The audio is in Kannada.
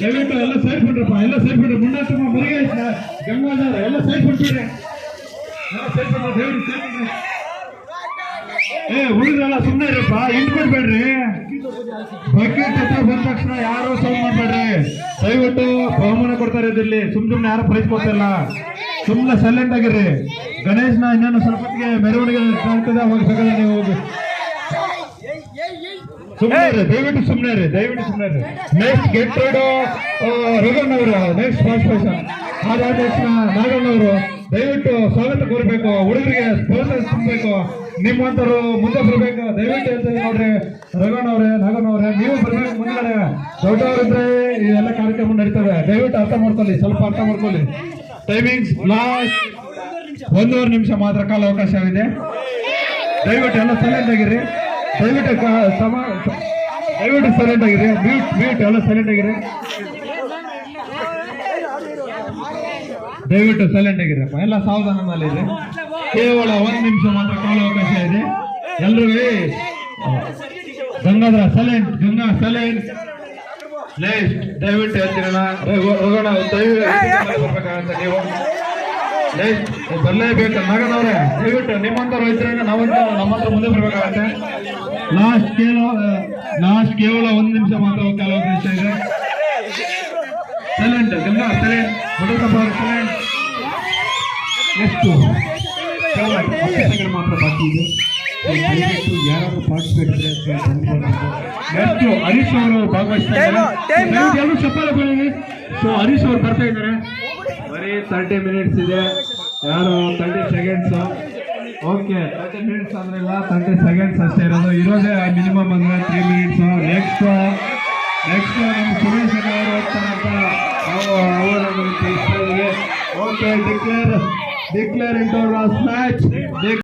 ದಯವಿಟ್ಟು ಎಲ್ಲ ಸೈಡ್ ಬಿಡ್ರಪ್ಪ, ಎಲ್ಲ ಸೈಡ್ ಬಿಡ್ರಿ. ಮುನ್ನಾತಮ್ಮ ಮುರುಗೇಶ್ ಗಂಗಾಧರ ಎಲ್ಲ ಸೈಡ್ ಬಿಡ್ಬಿಡ್ರಿ, ಎಲ್ಲ ಸೈಡ್ ಬಿಡ್ರಿ. ದಯವಿಟ್ಟು ಸೈಡ್ ಬಿಡ್ರಿ. ಉಳಿದ್ರಲ್ಲ ಸುಮ್ಮನೆ ಇರಪ್ಪ, ಇಂಟ್ ಬಿಡ್ಬೇಡ್ರಿ. ಬಕೆಟ್ ಹತ್ರ ಬಂದ ತಕ್ಷಣ ಯಾರು ಸೌಂಡ್ ಮಾಡ್ಬೇಡ್ರಿ. ದಯವಿಟ್ಟು ಬಹುಮಾನ ಕೊಡ್ತಾರೆ ಇದ್ರಲ್ಲಿ, ಸುಮ್ಮನೆ ಯಾರು ಪ್ರೈಸ್ ಕೊಡ್ತಿಲ್ಲ. ಸುಮ್ಮನೆ ಸೈಲೆಂಟ್ ಆಗಿರ್ರಿ. ಗಣೇಶ್ನ ಇನ್ನೇನು ಸ್ವಲ್ಪ ಹೊತ್ತಿಗೆ ಮೆರವಣಿಗೆ ಕಾಣ್ತದೆ, ಅವಾಗ ಬೇಕಾದ್ರೆ ನೀವು ಹೋಗಿ ಸುಮ್ಮನೆ ರೀ. ದಯವಿಟ್ಟು ಸುಮ್ಮನೆ ರೀ, ದಯವಿಟ್ಟು ಸುಮ್ಮನೆ ರೀ. ನೆಕ್ಸ್ಟ್ ಗೆಟ್ ರೋಡು ರಘುವಣ್ಣ ಅವರು ನೆಕ್ಸ್ಟ್ ಫಾಸ್ಟ್ ಪರ್ಸನ್. ಅದಾದ ತಕ್ಷಣ ನಾಗಣ್ಣ ಅವರು ದಯವಿಟ್ಟು ಸ್ವಾಗತ ಕೋರ್ಬೇಕು. ಹುಡುಗರಿಗೆ ಪ್ರೋತ್ಸಾಹ ತುಂಬಬೇಕು. ನಿಮ್ಮಂತರು ಮುಂದೆ ಬರ್ಬೇಕು. ದಯವಿಟ್ಟು ಹೇಳ್ತೇವೆ ನೋಡ್ರಿ ರಘುವಣ್ಣ ಅವರೇ, ನಾಗಣ್ಣ ಅವರೇ, ನೀವು ಬರ್ಬೇಕು ಮುಂದ್ಗಡೆ. ದೊಡ್ಡವರಿದ್ರೆ ಇವೆಲ್ಲ ಕಾರ್ಯಕ್ರಮ ನಡೀತವೆ. ದಯವಿಟ್ಟು ಅರ್ಥ ಮಾಡ್ಕೊಳ್ಳಿ, ಸ್ವಲ್ಪ ಅರ್ಥ ಮಾಡ್ಕೊಳ್ಳಿ. ಟೈಮಿಂಗ್ಸ್ ಲಾಸ್ಟ್ 1 ನಿಮಿಷ ಮಾತ್ರ ಕಾಲ ಅವಕಾಶವಿದೆ. ದಯವಿಟ್ಟು ಎಲ್ಲ ಸೈಲೆಂಟ್ ಆಗಿರಿ. ದಯವಿಟ್ಟು ಸೈಲೆಂಟ್ ಆಗಿರಿ. ಮ್ಯೂಟ್ ಎಲ್ಲ ಸೈಲೆಂಟ್ ಆಗಿರಿ. ದಯವಿಟ್ಟು ಸೈಲೆಂಟ್ ಆಗಿರಪ್ಪ, ಎಲ್ಲ ಸಾವಧಾನದಲ್ಲಿದೆ. ಕೇವಲ 1 ನಿಮಿಷ ಮಾತ್ರ ಕಾಲಾವಕಾಶ ಇದೆ. ಎಲ್ರಿಗೂ Gangadhar silent, Ganga silent. Next ದಯವಿಟ್ಟು ಹೇಳ್ತೀರಣ್ಣ ಹೋಗೋಣ. ದಯವಿಟ್ಟು ಬರ್ಬೇಕಾಗತ್ತೆ ನೀವು. ನೆಕ್ಸ್ಟ್ ಬರಲೇಬೇಕು. ನಾಗನವ್ರೆ ದಯವಿಟ್ಟು ನಿಮ್ಮಂತವ್ರು ಇದ್ರೆ ನಾವಂತ ನಮ್ಮ ಹತ್ರ ಮುಂದೆ ಬರ್ಬೇಕಾಗತ್ತೆ. ಲಾಸ್ಟ್ ಕೇವಲ 1 ನಿಮಿಷ ಮಾತ್ರ ಕಾಲಾವಕಾಶ ಇದೆ. Silent Ganga silent, Hudugappa silent. Next ಕೇವಲ 10 ಸೆಕೆಂಡ್ ಮಾತ್ರ ಬಾಕಿ ಇದೆ. ದಯವಿಟ್ಟು ಯಾರಾದ್ರೂ ಪಾರ್ಟಿಸಿಪೇಟ್ ನೆಕ್ಸ್ಟ್ ಹರೀಶ್ ಅವರು ಭಾಗವಹಿಸ್ತಾ ಇದ್ದಾರೆ. ಎಲ್ಲರೂ ಚಪ್ಪಾಳೆ ಬರೀ. ಸೊ ಹರೀಶ್ ಅವರು ಬರ್ತಾ ಇದ್ದಾರೆ. ಬರೀ 30 ಮಿನಿಟ್ಸ್ ಇದೆ. ಯಾರು 30 ಸೆಕೆಂಡ್ಸ್. ಓಕೆ, 30 ಮಿನಿಟ್ಸ್ ಅಂದ್ರೆ ಇಲ್ಲ, 30 ಸೆಕೆಂಡ್ಸ್ ಅಷ್ಟೇ ಇರೋದು. ಇರೋದೇ ಮಿನಿಮಮ್ ಅಂದ್ರೆ 3 ಮಿನಿಟ್ಸ್. ನೆಕ್ಸ್ಟ್ ನಮ್ಮ ಸುರೇಶ್ ಅವರು ಹೋಗ್ತಾರಂತ ಅವರನ್ನು ತಿಳಿಸ್ತಾ ಇದ್ದೀವಿ. Okay, declare inter match.